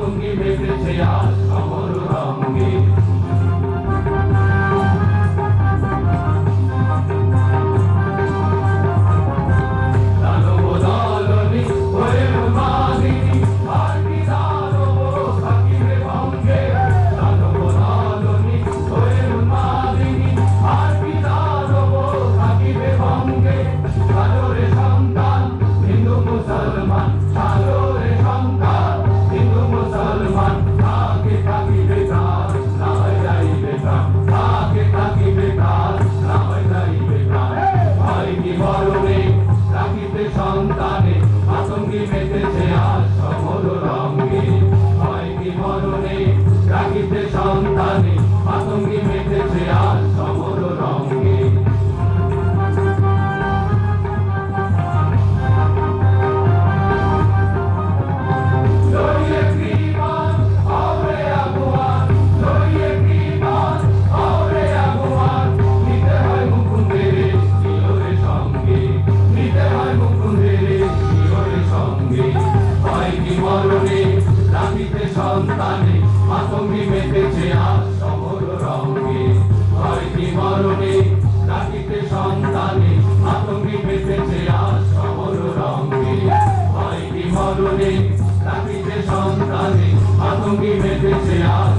মাতঙ্গি মেতেছে আজ সমর রঙ্গে। সন্তানে মাতঙ্গি মেতেছে আজ সমর রঙ্গে। হয় কি মরণে রাখিতে সন্তানে মাতঙ্গি মেতেছে আজ সমর রঙ্গে। সন্তানে মাতঙ্গি মেতেছে আজ সমর রঙ্গে। হয় কি মরণে রাখিতে সন্তানে মাতঙ্গি মেতেছে আজ সমর রঙ্গে। হয় কি মরণে রাখিতে সন্তানে মাতঙ্গি মেতেছে আজ